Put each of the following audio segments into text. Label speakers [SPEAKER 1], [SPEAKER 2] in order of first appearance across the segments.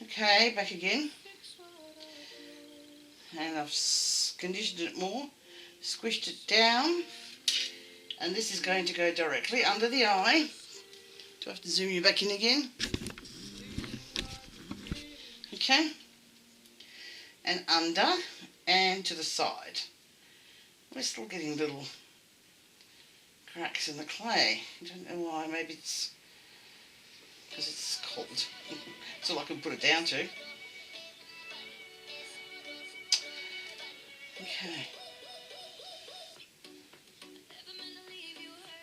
[SPEAKER 1] Okay, back again. And I've conditioned it more, squished it down, and this is going to go directly under the eye. Do I have to zoom you back in again? Okay, and under and to the side. We're still getting little cracks in the clay. I don't know why, maybe it's because it's cold. That's all I can put it down to. Okay.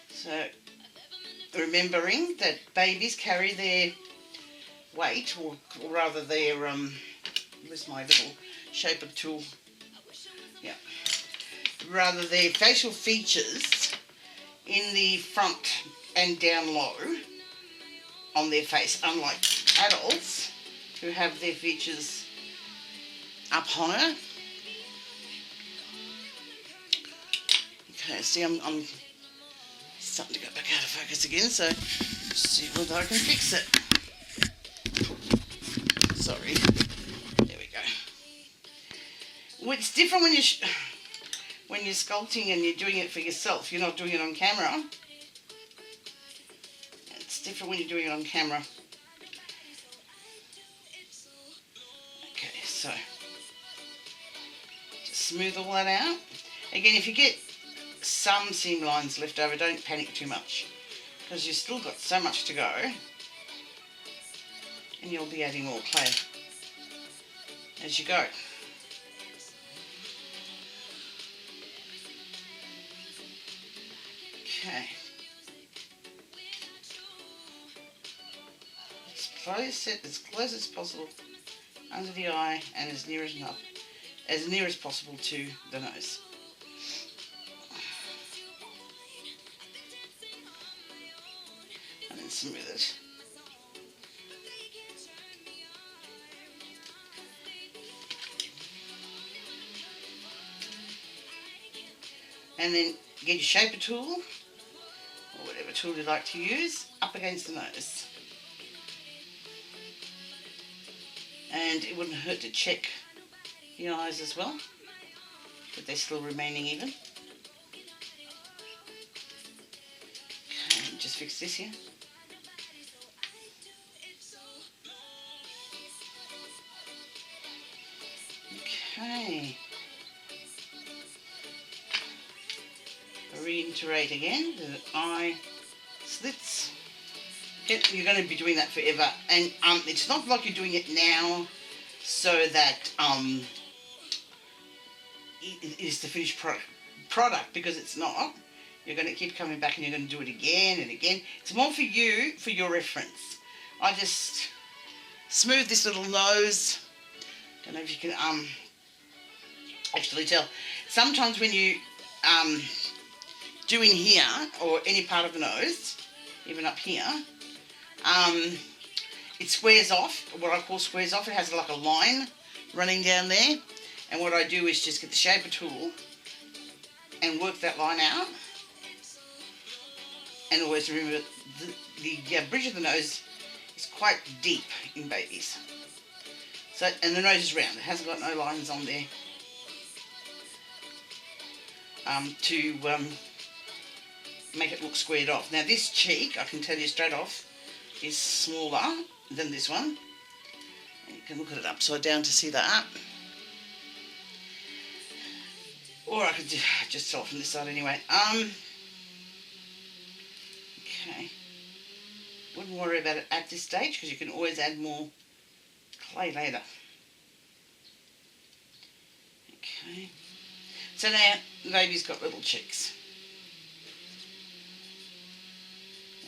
[SPEAKER 1] So, remembering that babies carry their weight, or rather their, where's my little shaper tool? Yeah. Rather their facial features in the front and down low on their face, unlike adults who have their features up higher. Okay, see, I'm starting to go back out of focus again, so see whether I can fix it. Sorry. There we go. Well, it's different when you're sculpting and you're doing it for yourself. You're not doing it on camera. It's different when you're doing it on camera. Okay, so just smooth all that out. Again, if you get some seam lines left over, don't panic too much, because you've still got so much to go, and you'll be adding more clay as you go. Okay. Let's place it as close as possible under the eye and as near as possible to the nose. And then smooth it. And then get your shaper tool, or whatever tool you like to use, up against the nose. And it wouldn't hurt to check the eyes as well, that they're still remaining even. Okay, just fix this here. Okay. Reiterate again, the eye slits. You're going to be doing that forever, and it's not like you're doing it now so that it is the finished product, because it's not. You're going to keep coming back and you're going to do it again and again. It's more for you, for your reference. I just smooth this little nose. Don't know if you can actually tell. Sometimes when you do in here, or any part of the nose, even up here, it squares off, what I call squares off. It has like a line running down there, and what I do is just get the shaper tool and work that line out. And always remember, the bridge of the nose is quite deep in babies. So, and the nose is round, it hasn't got no lines on there to make it look squared off. Now this cheek, I can tell you straight off, is smaller than this one. And you can look at it upside down to see that. Or I could just tell from this side anyway. Okay. Wouldn't worry about it at this stage, because you can always add more clay later. Okay. So now the baby's got little cheeks.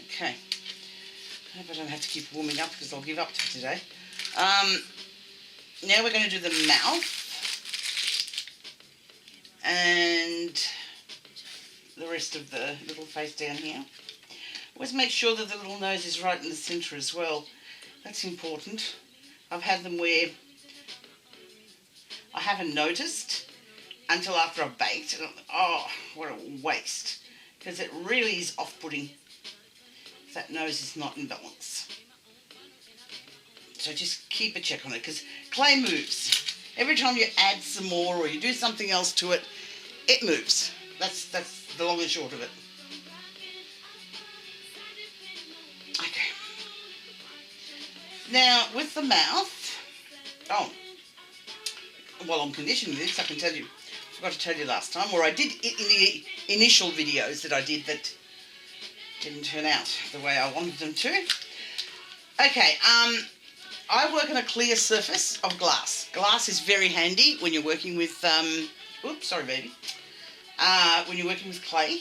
[SPEAKER 1] Okay. I hope I don't have to keep warming up, because I'll give up for today. Now we're going to do the mouth and the rest of the little face down here. Always make sure that the little nose is right in the centre as well. That's important. I've had them where I haven't noticed until after I've baked, and oh, what a waste, because it really is off-putting if that nose is not in balance. So just keep a check on it, because clay moves. Every time you add some more or you do something else to it, it moves. That's the long and short of it. Okay. Now with the mouth, while I'm conditioning this, I can tell you, I forgot to tell you last time, or I did it in the initial videos that I did that didn't turn out the way I wanted them to. Okay, I work on a clear surface of glass. Glass is very handy when you're working with, oops, sorry baby, when you're working with clay.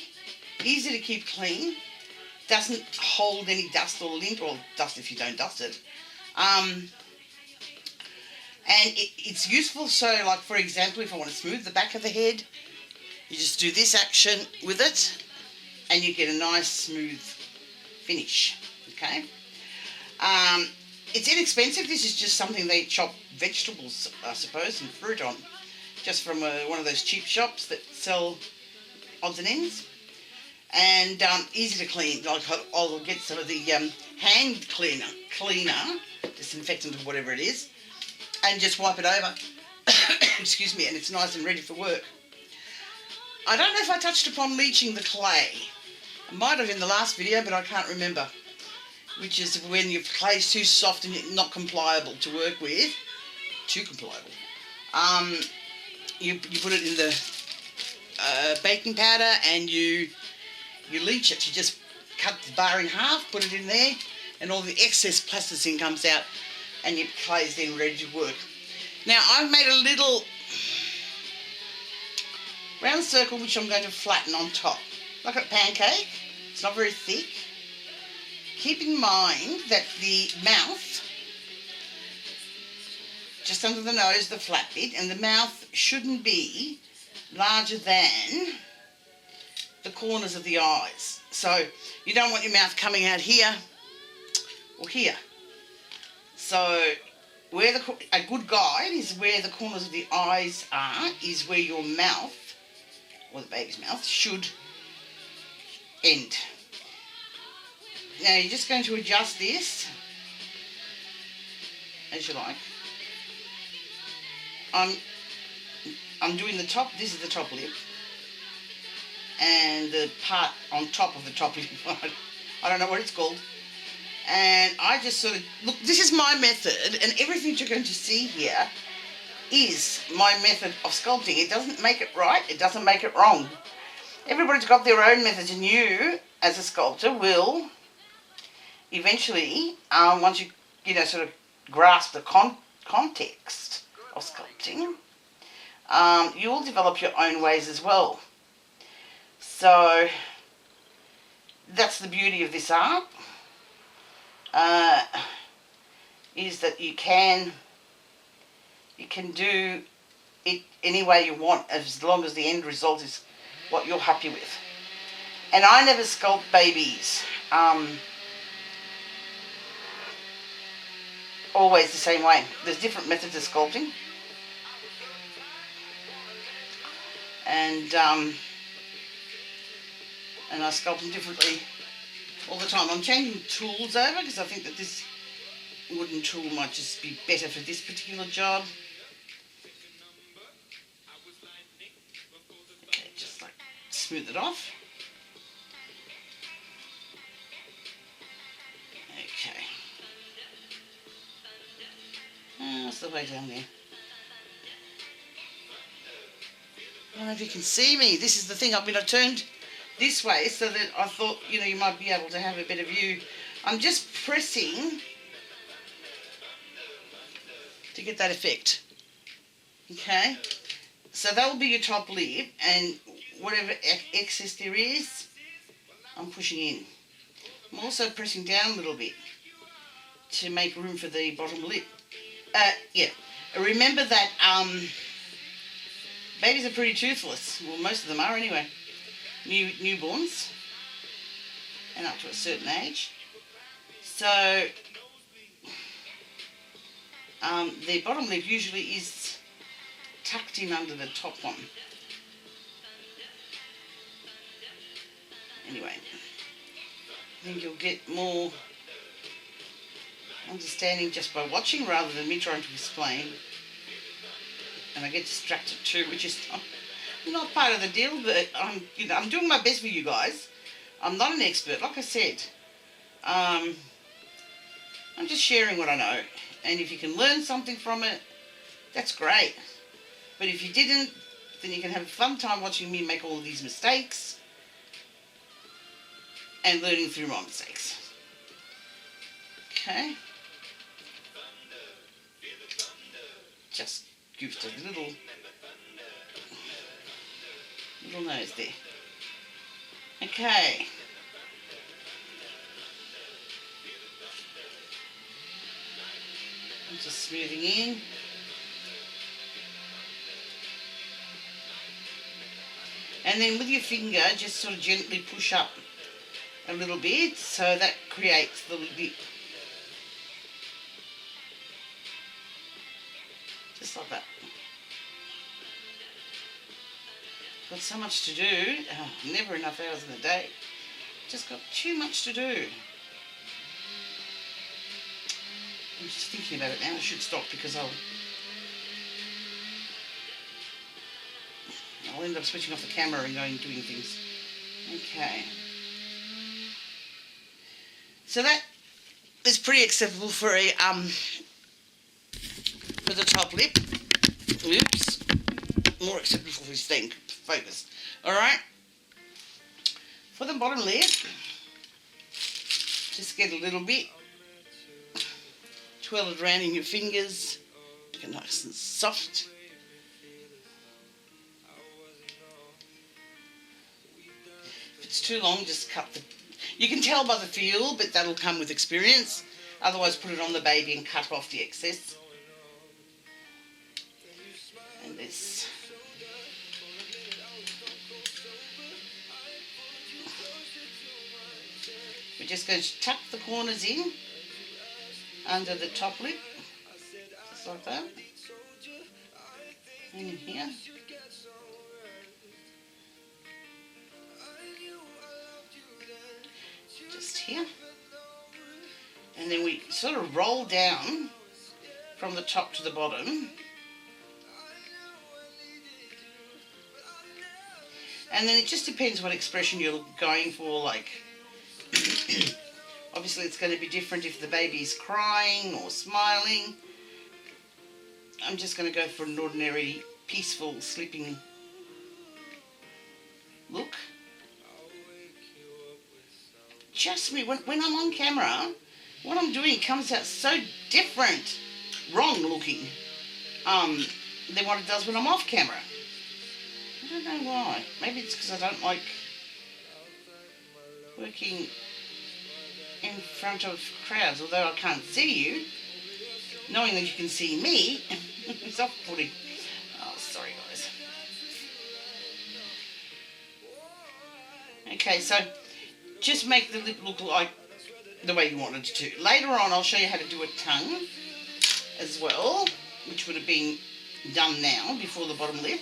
[SPEAKER 1] Easy to keep clean, doesn't hold any dust or lint, or dust if you don't dust it. And it's useful, so like for example, if I want to smooth the back of the head, you just do this action with it and you get a nice smooth finish, okay? It's inexpensive. This is just something they chop vegetables, I suppose, and fruit on, just from one of those cheap shops that sell odds and ends. And easy to clean. Like I'll get some of the hand cleaner, disinfectant or whatever it is, and just wipe it over. Excuse me, and it's nice and ready for work. I don't know if I touched upon leaching the clay. I might have in the last video, but I can't remember. Which is when your clay's too soft and not compliable to work with. Too compliable. You put it in the baking powder and you leach it. You just cut the bar in half, put it in there, and all the excess plasticine comes out, and your clay's then ready to work. Now I've made a little round circle which I'm going to flatten on top, like a pancake. It's not very thick. Keep in mind that the mouth, just under the nose, the flat bit, and the mouth shouldn't be larger than the corners of the eyes. So you don't want your mouth coming out here or here. So where a good guide is where the corners of the eyes are, is where your mouth, or the baby's mouth, should end. Now you're just going to adjust this as you like. I'm doing the top. This is the top lip, and the part on top of the top lip, I don't know what it's called. And I just sort of, look, this is my method, and everything you're going to see here is my method of sculpting. It doesn't make it right, it doesn't make it wrong. Everybody's got their own methods, and you, as a sculptor, will eventually, once you know, sort of grasp the context of sculpting, you will develop your own ways as well. So that's the beauty of this art, is that you can do it any way you want, as long as the end result is what you're happy with. And I never sculpt babies always the same way. There's different methods of sculpting, and I sculpt them differently all the time. I'm changing tools over because I think that this wooden tool might just be better for this particular job. Okay, just like smooth it off. Okay. That's the way down there. I don't know if you can see me. This is the thing. I turned this way so that I thought, you know, you might be able to have a better view. I'm just pressing to get that effect. Okay? So that will be your top lip, and whatever excess there is, I'm pushing in. I'm also pressing down a little bit to make room for the bottom lip. Yeah. Remember that babies are pretty toothless. Well, most of them are anyway. Newborns, and up to a certain age. So the bottom lip usually is tucked in under the top one. Anyway, I think you'll get more understanding just by watching rather than me trying to explain. And I get distracted too, which is not part of the deal, but I'm doing my best for you guys. I'm not an expert, like I said. I'm just sharing what I know. And if you can learn something from it, that's great. But if you didn't, then you can have a fun time watching me make all of these mistakes and learning through my mistakes. Okay. Just goofed a little nose there. Okay. I'm just smoothing in. And then with your finger, just sort of gently push up a little bit, so that creates the lip. Just like that. Got so much to do. Never enough hours in the day. Just got too much to do. I'm just thinking about it now. I should stop because I'll end up switching off the camera and going doing things. Okay. So that is pretty acceptable for a for the top lip. Oops. More acceptable for staying focused. Alright. For the bottom lip, just get a little bit. Twirl it around in your fingers. Make it nice and soft. If it's too long, just cut the... You can tell by the feel, but that'll come with experience. Otherwise, put it on the baby and cut off the excess. And this. We're just going to tuck the corners in under the top lip, just like that. And in here. Just here. And then we sort of roll down from the top to the bottom. And then it just depends what expression you're going for, like obviously it's going to be different if the baby's crying or smiling. I'm just going to go for an ordinary, peaceful, sleeping look. Just me, when I'm on camera, what I'm doing comes out so different, wrong looking, than what it does when I'm off camera. I don't know why. Maybe it's because I don't like working in front of crowds, although I can't see you. Knowing that you can see me is off-putting. Oh, sorry guys. Okay, so just make the lip look like the way you want it to. Later on I'll show you how to do a tongue as well, which would have been done now before the bottom lip.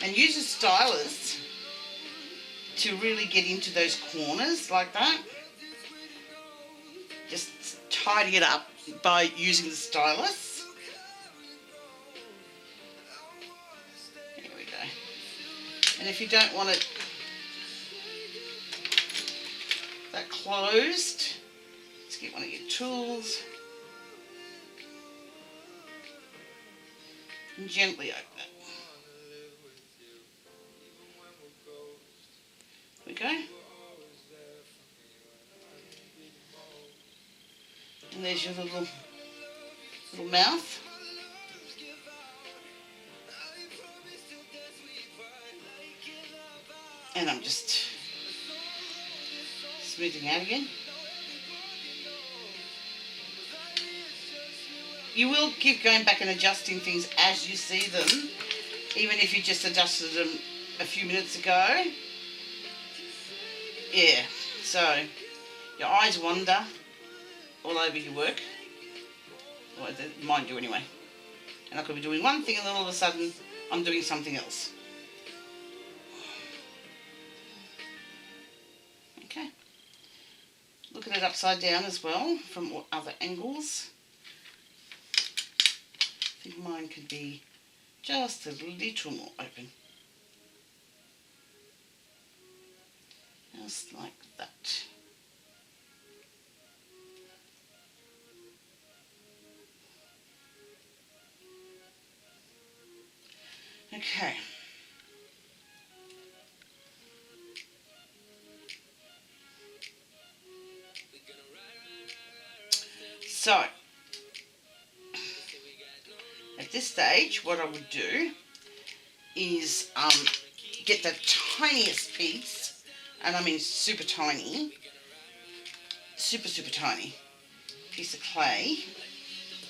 [SPEAKER 1] And use a stylus to really get into those corners like that. Just tidy it up by using the stylus. There we go. And if you don't want it that closed, just get one of your tools and gently open it. There we go. And there's your little mouth. And I'm just smoothing out again. You will keep going back and adjusting things as you see them, even if you just adjusted them a few minutes ago. Yeah, so your eyes wander all over your work. Well, mine do anyway. And I could be doing one thing and then all of a sudden I'm doing something else. Okay. Look at it upside down as well from other angles. I think mine could be just a little more open. Just like that. Okay. So, at this stage, what I would do is get the tiniest piece, and I mean super tiny, super tiny piece of clay.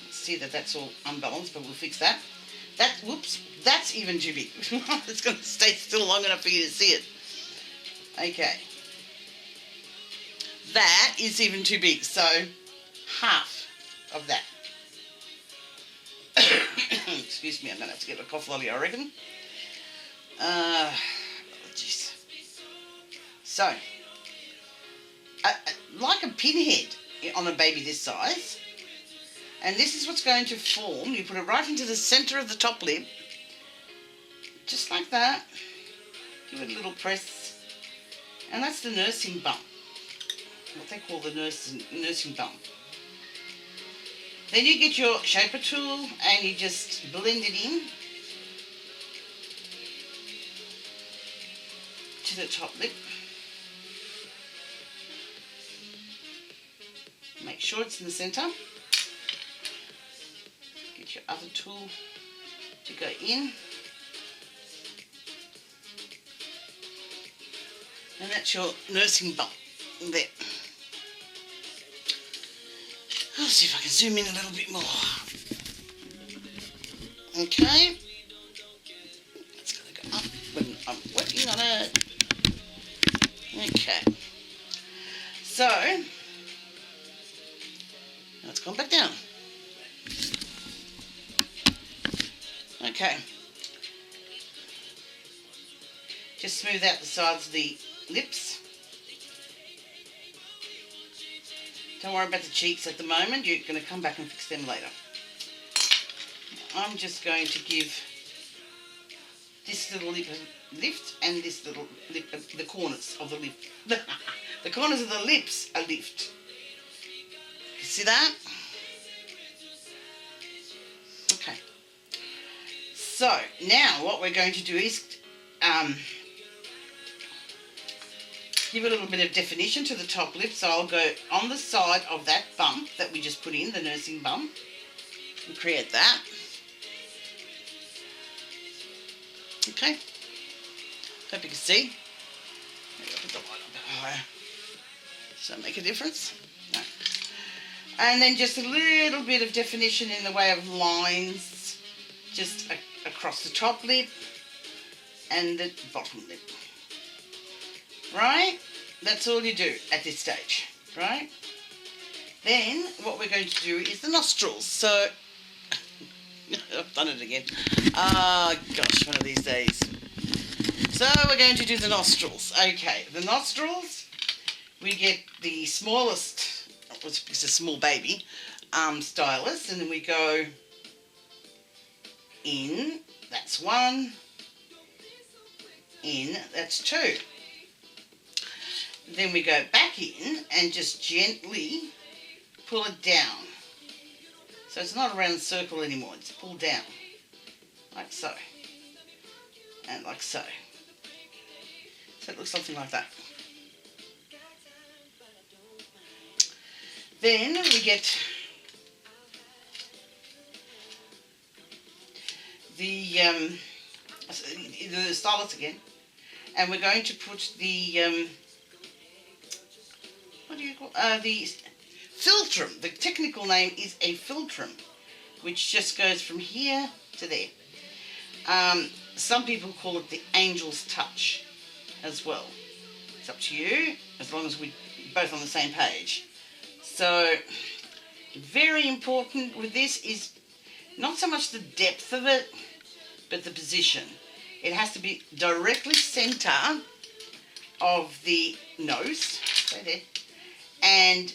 [SPEAKER 1] See that that's all unbalanced, but we'll fix that. Whoops, that's even too big. It's going to stay still long enough for you to see it. Okay. That is even too big, so half of that. Excuse me, I'm going to have to get a cough lolly, I reckon. Jeez. So, like a pinhead on a baby this size, and this is what's going to form. You put it right into the centre of the top lip, just like that. Give it a little press, and that's the nursing bump, what they call the nursing bump. Then you get your shaper tool and you just blend it in to the top lip. Make sure it's in the centre. Get your other tool to go in. And that's your nursing bump there. I'll see if I can zoom in a little bit more. Okay. It's going to go up when I'm working on it. Okay. So, now it's gone back down. Okay. Just smooth out the sides of the lips. Don't worry about the cheeks at the moment. You're going to come back and fix them later. I'm just going to give this little lip a lift and this little lip, the corners of the lip. The corners of the lips a lift. You see that? Okay. So, now what we're going to do is give a little bit of definition to the top lip. So I'll go on the side of that bump that we just put in, the nursing bump, and create that. Okay. Hope you can see. Maybe I'll put the light a bit higher. Does that make a difference? No. And then just a little bit of definition in the way of lines, just across the top lip and the bottom lip. Right? That's all you do at this stage, right? Then what we're going to do is the nostrils. So, I've done it again. Gosh, one of these days. So we're going to do the nostrils. Okay, the nostrils, we get the smallest, it's a small baby, stylus, and then we go in, that's one, in, that's two. Then we go back in and just gently pull it down. So it's not a round circle anymore, it's pulled down, like so, and like so. So it looks something like that. Then we get the stylus again, and we're going to put the what do you call the philtrum. The technical name is a philtrum, which just goes from here to there. Some people call it the angel's touch as well. It's up to you, as long as we're both on the same page. So, very important with this is not so much the depth of it, but the position. It has to be directly centre of the nose, right there, and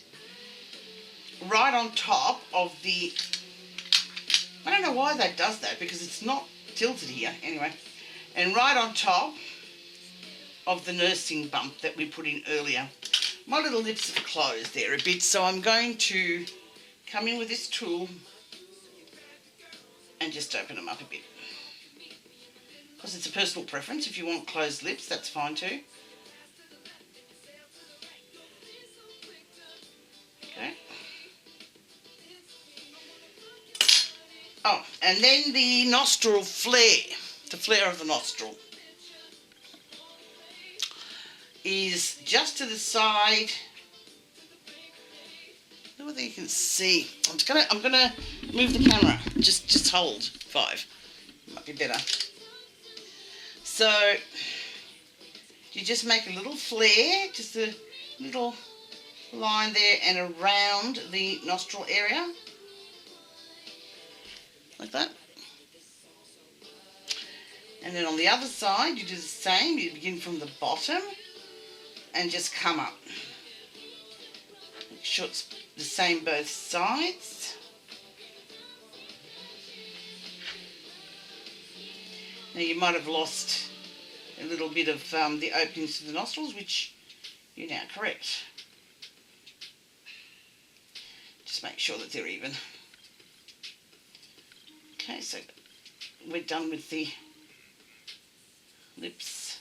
[SPEAKER 1] right on top of the, I don't know why that does that because it's not tilted here anyway, and right on top of the nursing bump that we put in earlier. My little lips have closed there a bit, so I'm going to come in with this tool and just open them up a bit. Because it's a personal preference. If you want closed lips, that's fine too. Okay. Oh, and then the nostril flare, the flare of the nostril, is just to the side. Whether you can see. I'm gonna move the camera. Just hold 5. Might be better. So you just make a little flare, just a little line there and around the nostril area. Like that. And then on the other side you do the same. You begin from the bottom and just come up. Make sure it's the same both sides. Now you might have lost a little bit of the openings to the nostrils, which you now correct. Just make sure that they're even. Okay, so we're done with the lips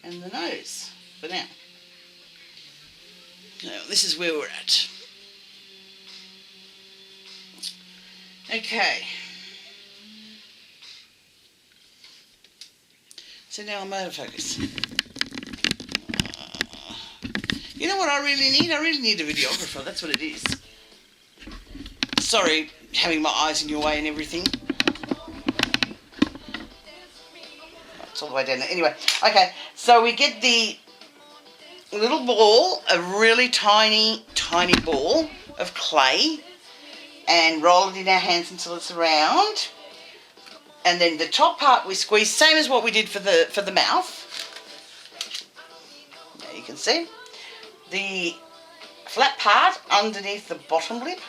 [SPEAKER 1] and the nose for now. Now this is where we're at. Okay. So now I'm out of focus. You know what I really need? I really need a videographer. That's what it is. Sorry, having my eyes in your way and everything. It's all the way down there. Anyway, okay. So we get the little ball, a really tiny, tiny ball of clay, and roll it in our hands until it's round. And then the top part we squeeze, same as what we did for the mouth. Now you can see the flat part underneath the bottom lip,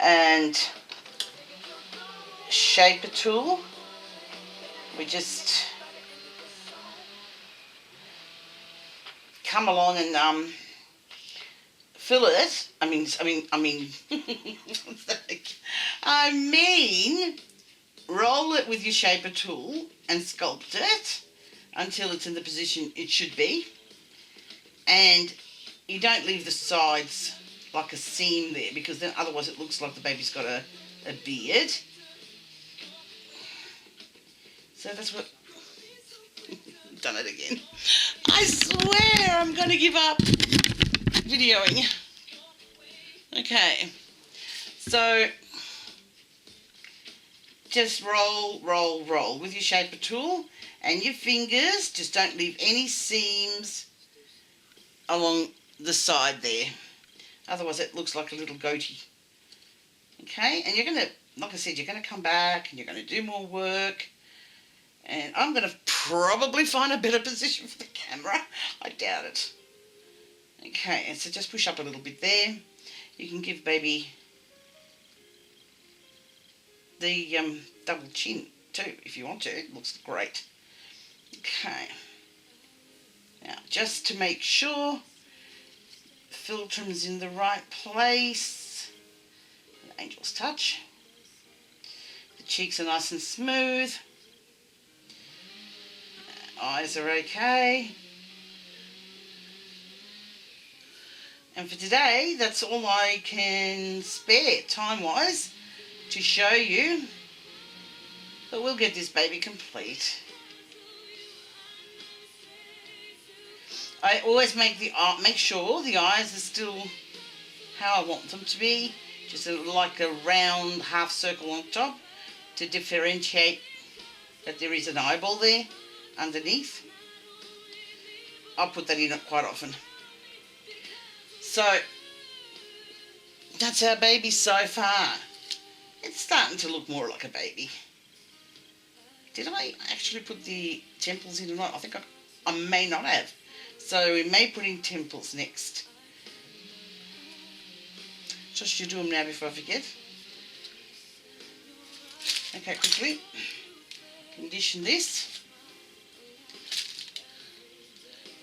[SPEAKER 1] and shaper tool. We just come along and fill it. I mean, roll it with your shaper tool and sculpt it until it's in the position it should be. And you don't leave the sides like a seam there, because then otherwise it looks like the baby's got a beard. So that's what... Done it again. I swear I'm going to give up videoing. Okay. So just roll, roll, roll with your shaper tool and your fingers. Just don't leave any seams along the side there. Otherwise it looks like a little goatee. Okay, and you're going to, like I said, you're going to come back and you're going to do more work. And I'm going to probably find a better position for the camera. I doubt it. Okay, and so just push up a little bit there. You can give baby the double chin too if you want to. It looks great. Okay. Now, just to make sure the philtrum's in the right place. An angel's touch. The cheeks are nice and smooth. Eyes are okay. And for today, that's all I can spare time-wise to show you. But we'll get this baby complete. I always make sure the eyes are still how I want them to be. Just like a round half circle on top to differentiate that there is an eyeball there underneath. I'll put that in quite often. So that's our baby so far. It's starting to look more like a baby. Did I actually put the temples in or not? I think I may not have. So we may put in temples next. Just you do them now before I forget. Okay, quickly. Condition this.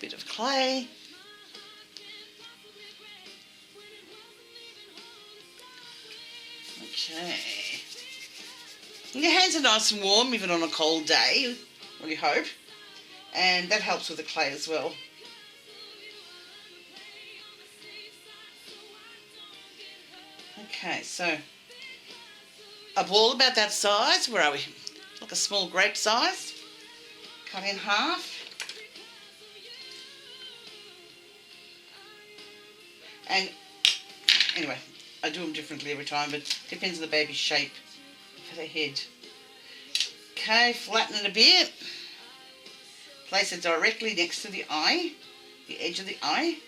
[SPEAKER 1] Bit of clay. Okay. And your hands are nice and warm even on a cold day, we hope. And that helps with the clay as well. Okay, so a ball about that size, where are we? Like a small grape size. Cut in half. And anyway, I do them differently every time, but it depends on the baby's shape for the head. Okay, flatten it a bit. Place it directly next to the eye, the edge of the eye,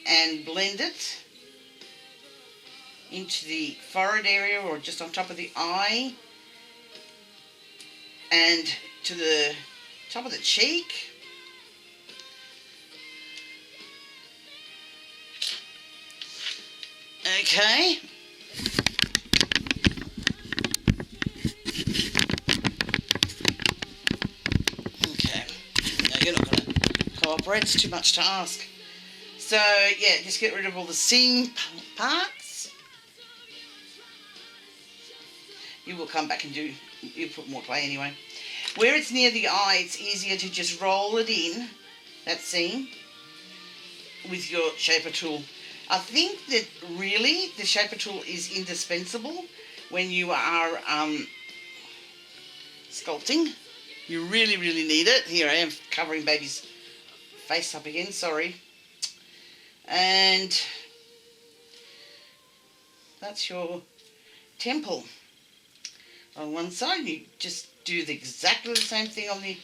[SPEAKER 1] and blend it into the forehead area or just on top of the eye and to the top of the cheek. Okay. Okay. No, you're not going to cooperate. It's too much to ask. So, yeah, just get rid of all the seam parts. You will come back and you put more clay anyway. Where it's near the eye, it's easier to just roll it in, that seam, with your shaper tool. I think that really the shaper tool is indispensable when you are sculpting. You really, really need it. Here I am covering baby's face up again, sorry. And that's your temple. On one side, you just do exactly the same thing on the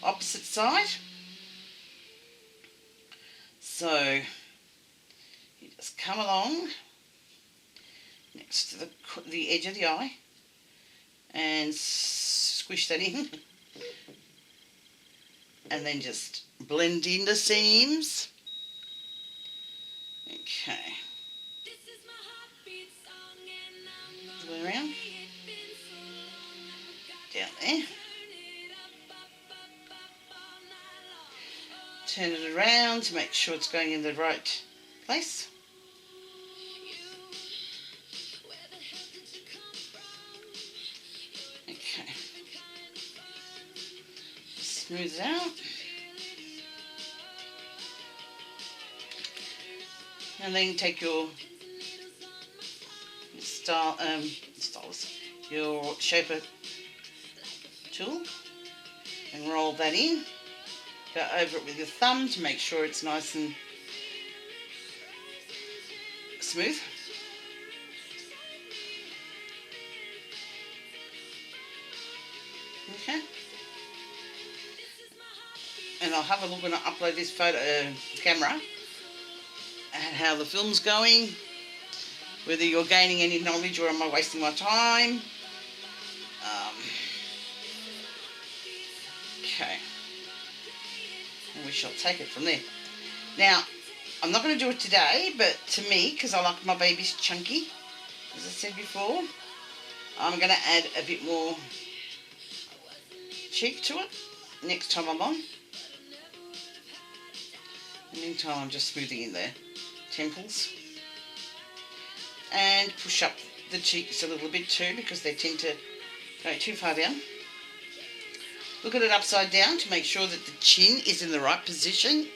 [SPEAKER 1] opposite side. So you just come along next to the edge of the eye and squish that in, and then just blend in the seams. Okay. All the way around. Down there. Turn it around to make sure it's going in the right place. Okay. Smooth it out. And then take your stylus, your shaper tool, and roll that in. Go over it with your thumb to make sure it's nice and smooth. Okay. And I'll have a look when I upload this camera at how the film's going, whether you're gaining any knowledge or am I wasting my time. Okay. And we shall take it from there. Now, I'm not going to do it today, but to me, because I like my babies chunky, as I said before, I'm going to add a bit more cheek to it next time I'm on. In the meantime, I'm just smoothing in the temples. And push up the cheeks a little bit too, because they tend to go too far down. Look at it upside down to make sure that the chin is in the right position.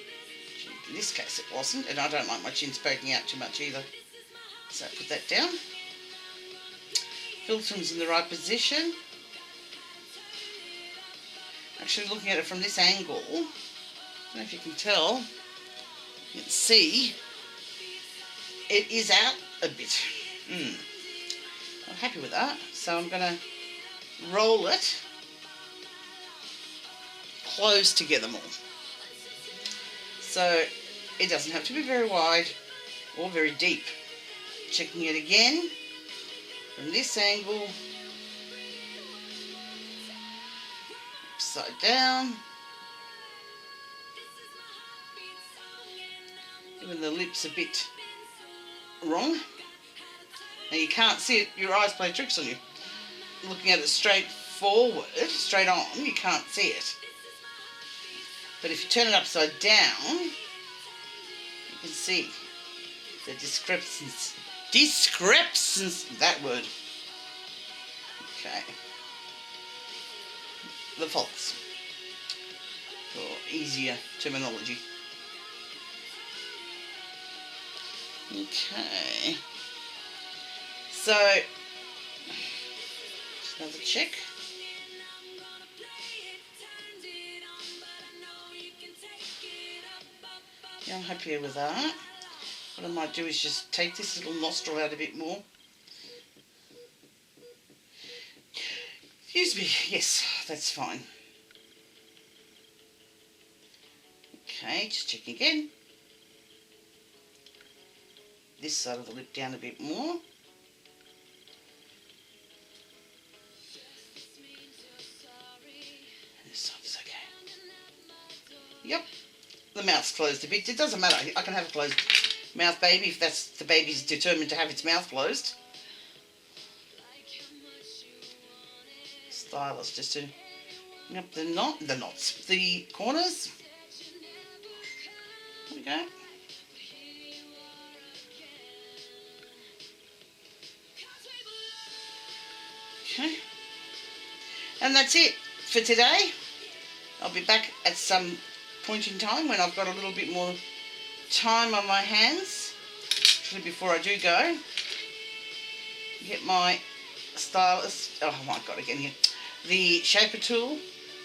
[SPEAKER 1] In this case it wasn't, and I don't like my chin poking out too much either. So put that down. Philtron's in the right position. Actually, looking at it from this angle, I don't know if you can tell, you can see it is out a bit. I'm happy with that. So I'm going to roll it close together more. So it doesn't have to be very wide or very deep. Checking it again from this angle, upside down. Even the lip's a bit wrong. Now you can't see it, your eyes play tricks on you. Looking at it straight forward, straight on, you can't see it. But if you turn it upside down, you can see the discrepancies. That word. Okay. The faults. For easier terminology. Okay. So, just another check. Yeah, I'm happy with that. What I might do is just take this little nostril out a bit more. Excuse me, yes, that's fine. Okay, just checking again. This side of the lip down a bit more. This side's okay. Yep, the mouth's closed a bit. It doesn't matter. I can have a closed mouth baby if that's the baby's determined to have its mouth closed. Stylus just to yep, the knots, the corners. There we go. Okay, and that's it for today. I'll be back at some point in time when I've got a little bit more time on my hands. Actually, before I do go, get my stylus. Oh my God, again here. The shaper tool.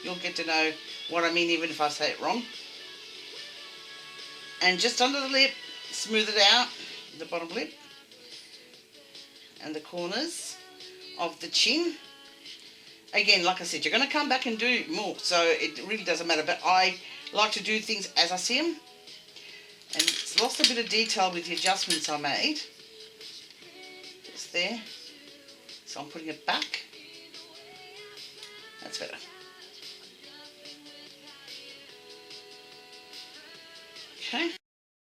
[SPEAKER 1] You'll get to know what I mean even if I say it wrong. And just under the lip, smooth it out, the bottom lip, and the corners of the chin. Again, like I said, you're going to come back and do more, so it really doesn't matter. But I like to do things as I see them. And it's lost a bit of detail with the adjustments I made. Just there. So I'm putting it back. That's better. Okay.